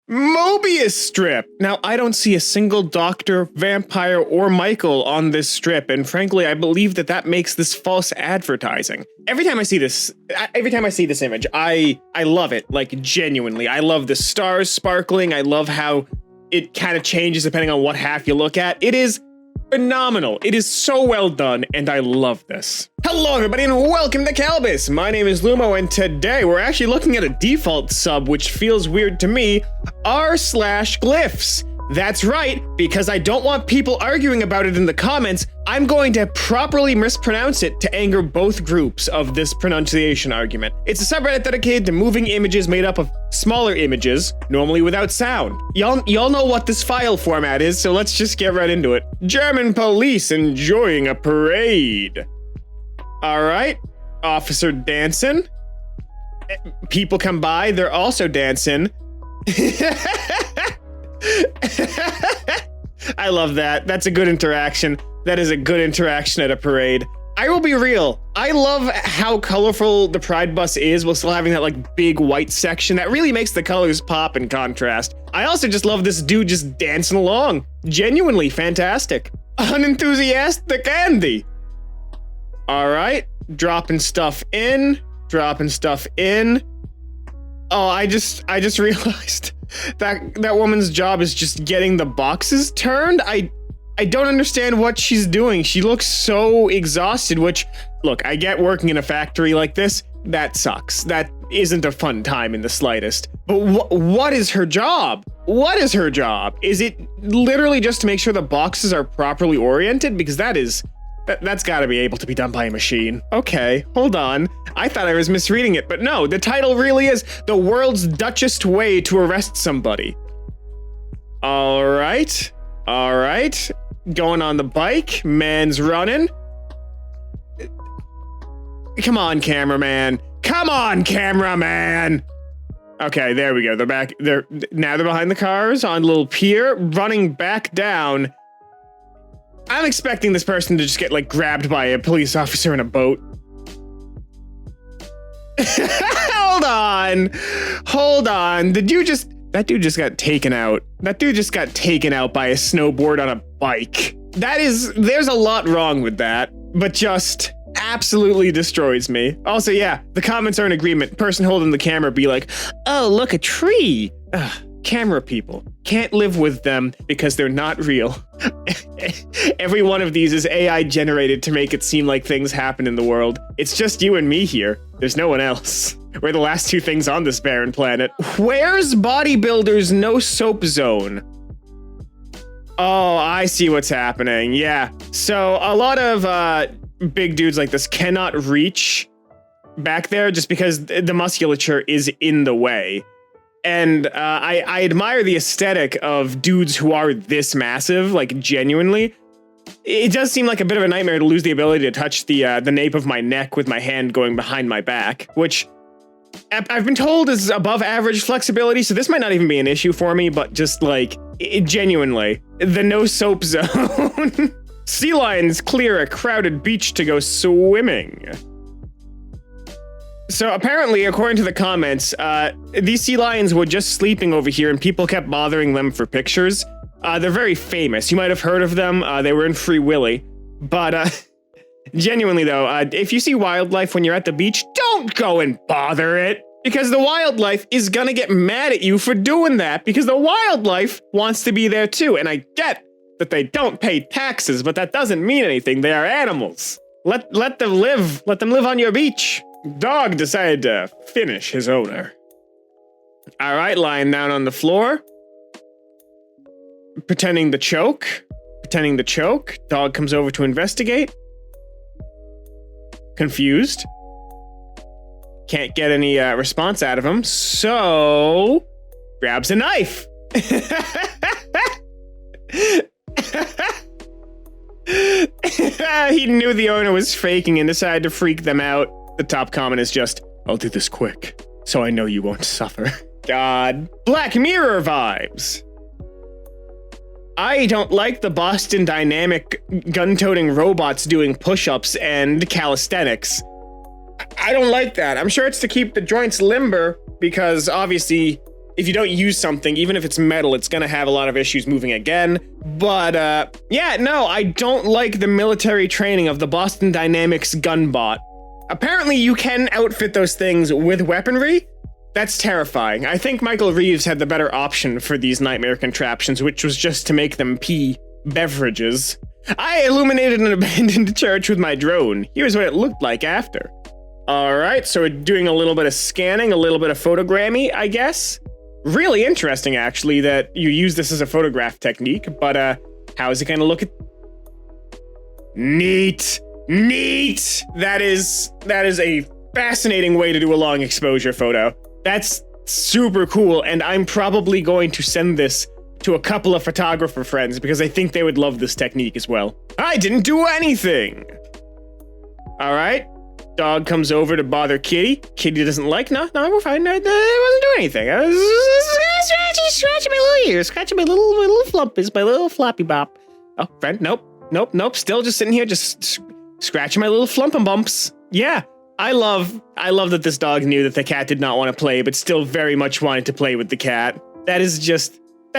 Mobius strip. Now, I don't see a single doctor, vampire, or Michael on this strip, and frankly, I believe that makes this false advertising. Every time I see this image, I love it, like genuinely. I love the stars sparkling. I love how it kind of changes depending on what half you look at. It is phenomenal. It is so well done, and I love this. Hello, everybody, and welcome to Kalbus. My name is Lumo, and today we're actually looking at a default sub, which feels weird to me, r/Gifs. That's right, because I don't want people arguing about it in the comments, I'm going to properly mispronounce it to anger both groups of this pronunciation argument. It's a subreddit dedicated to moving images made up of smaller images, normally without sound. Y'all know what this file format is, so let's just get right into it. German police enjoying a parade. All right, officer dancing. People come by, they're also dancing. I love that. That's a good interaction. That is a good interaction at a parade. I will be real. I love how colorful the Pride bus is while still having that like big white section. That really makes the colors pop in contrast. I also just love this dude just dancing along. Genuinely fantastic. Unenthusiastic Andy. All right, dropping stuff in, dropping stuff in. Oh, I just realized that woman's job is just getting the boxes turned. I don't understand what she's doing. She looks so exhausted, which, look, I get working in a factory like this. That sucks. That isn't a fun time in the slightest. But what is her job? What is her job? Is it literally just to make sure the boxes are properly oriented? Because that's got to be able to be done by a machine. Okay, hold on. I thought I was misreading it, but no, the title really is The World's Dutchess Way to Arrest Somebody. All right. Going on the bike, man's running. Come on, cameraman. Come on, cameraman. Okay, there we go. They're back. Now they're behind the cars on a little pier, running back down. I'm expecting this person to just get like grabbed by a police officer in a boat. Hold on. That dude just got taken out. That dude just got taken out by a snowboard on a bike. There's a lot wrong with that, but just absolutely destroys me. Also, yeah, the comments are in agreement. Person holding the camera be like, oh, look, a tree. Ugh. Camera people. Can't live with them because they're not real. Every one of these is AI generated to make it seem like things happen in the world. It's just you and me here. There's no one else. We're the last two things on this barren planet. Where's bodybuilders no soap zone? Oh, I see what's happening. Yeah. So a lot of big dudes like this cannot reach back there just because the musculature is in the way. And I admire the aesthetic of dudes who are this massive, like genuinely. It does seem like a bit of a nightmare to lose the ability to touch the nape of my neck with my hand going behind my back, which I've been told is above average flexibility, so this might not even be an issue for me, but just like, genuinely, the no soap zone. Sea lions clear a crowded beach to go swimming. So apparently, according to the comments, these sea lions were just sleeping over here and people kept bothering them for pictures. They're very famous. You might have heard of them. They were in Free Willy. But genuinely though, if you see wildlife when you're at the beach, don't go and bother it. Because the wildlife is gonna get mad at you for doing that because the wildlife wants to be there too. And I get that they don't pay taxes, but that doesn't mean anything. They are animals. Let them live. Let them live on your beach. Dog decided to finish his owner. All right, lying down on the floor. Pretending to choke. Dog comes over to investigate. Confused. Can't get any response out of him, so grabs a knife. He knew the owner was faking and decided to freak them out. The top comment is just, I'll do this quick, so I know you won't suffer. God. Black Mirror vibes. I don't like the Boston Dynamic gun-toting robots doing push-ups and calisthenics. I don't like that. I'm sure it's to keep the joints limber because obviously if you don't use something, even if it's metal, it's gonna have a lot of issues moving again. But, yeah, no, I don't like the military training of the Boston Dynamics gunbot. Apparently you can outfit those things with weaponry. That's terrifying. I think Michael Reeves had the better option for these nightmare contraptions, which was just to make them pee beverages. I illuminated an abandoned church with my drone. Here's what it looked like after. Alright, so we're doing a little bit of scanning, a little bit of photogrammy, I guess. Really interesting, actually, that you use this as a photograph technique, but, how is it gonna look at... Neat! Neat! That is a fascinating way to do a long exposure photo. That's super cool, and I'm probably going to send this to a couple of photographer friends because I think they would love this technique as well. I didn't do anything! Alright. Dog comes over to bother Kitty. Kitty doesn't like, no, we're fine. I wasn't doing anything. I was scratching my little ears, scratching my little flumpies, my little floppy bop. Oh, friend, nope. Still just sitting here, just scratching my little flump and bumps. Yeah, I love that this dog knew that the cat did not want to play, but still very much wanted to play with the cat. That's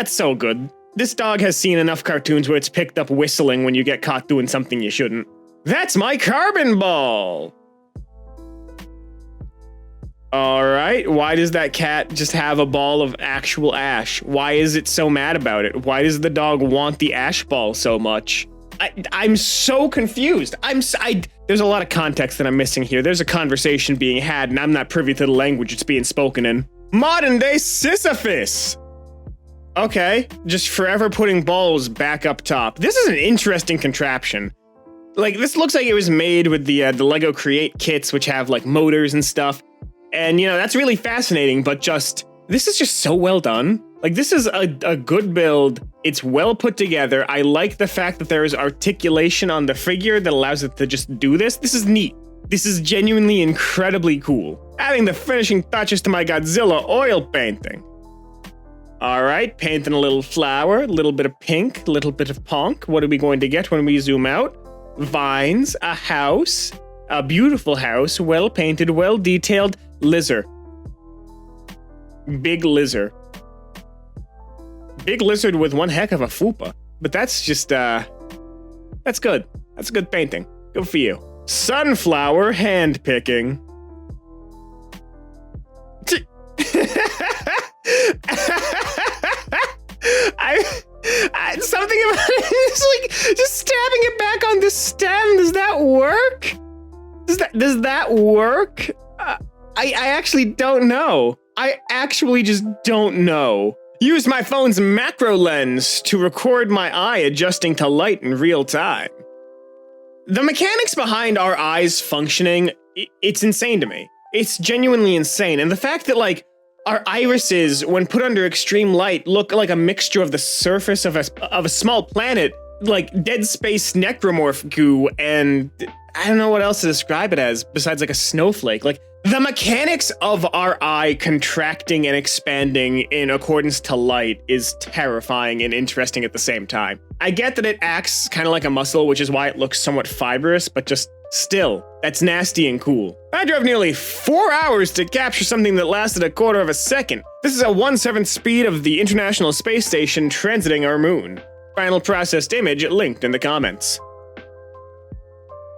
so good. This dog has seen enough cartoons where it's picked up whistling when you get caught doing something you shouldn't. That's my carbon ball! Alright, why does that cat just have a ball of actual ash? Why is it so mad about it? Why does the dog want the ash ball so much? I'm so confused. There's a lot of context that I'm missing here. There's a conversation being had, and I'm not privy to the language it's being spoken in. Modern day Sisyphus! Okay, just forever putting balls back up top. This is an interesting contraption. Like, this looks like it was made with the Lego Create kits, which have, like, motors and stuff. And, you know, that's really fascinating, but this is just so well done. Like, this is a good build. It's well put together. I like the fact that there is articulation on the figure that allows it to just do this. This is neat. This is genuinely incredibly cool. Adding the finishing touches to my Godzilla oil painting. Alright, painting a little flower, a little bit of pink, a little bit of ponk. What are we going to get when we zoom out? Vines, a house, a beautiful house, well painted, well detailed, lizard. Big lizard. Big lizard with one heck of a fupa. But that's just, that's good. That's a good painting. Good for you. Sunflower hand picking. Something about it is like just stabbing it back on the stem. Does that work? Does that work? I actually don't know. I actually just don't know. Use my phone's macro lens to record my eye adjusting to light in real time. The mechanics behind our eyes functioning, it's insane to me. It's genuinely insane. And the fact that, like, our irises, when put under extreme light, look like a mixture of the surface of a small planet, like Dead Space necromorph goo, and I don't know what else to describe it as besides like a snowflake. Like, the mechanics of our eye contracting and expanding in accordance to light is terrifying and interesting at the same time. I get that it acts kind of like a muscle, which is why it looks somewhat fibrous, but just still, that's nasty and cool. I drove nearly 4 hours to capture something that lasted a quarter of a second. This is a 1/7 speed of the International Space Station transiting our moon. Final processed image linked in the comments.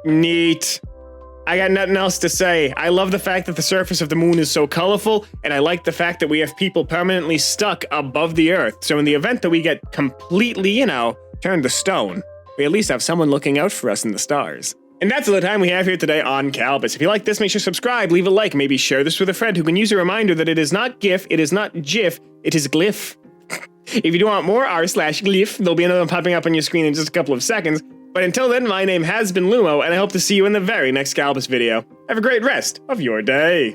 Neat. I got nothing else to say. I love the fact that the surface of the moon is so colorful, and I like the fact that we have people permanently stuck above the Earth, so in the event that we get completely, you know, turned to stone, we at least have someone looking out for us in the stars. And that's all the time we have here today on Kalbus. If you like this, make sure to subscribe, leave a like, maybe share this with a friend who can use a reminder that it is not GIF, it is not GIF, it is glyph. If you do want more r/glyph, there'll be another one popping up on your screen in just a couple of seconds. But until then, my name has been Lumo, and I hope to see you in the very next Kalbus video. Have a great rest of your day.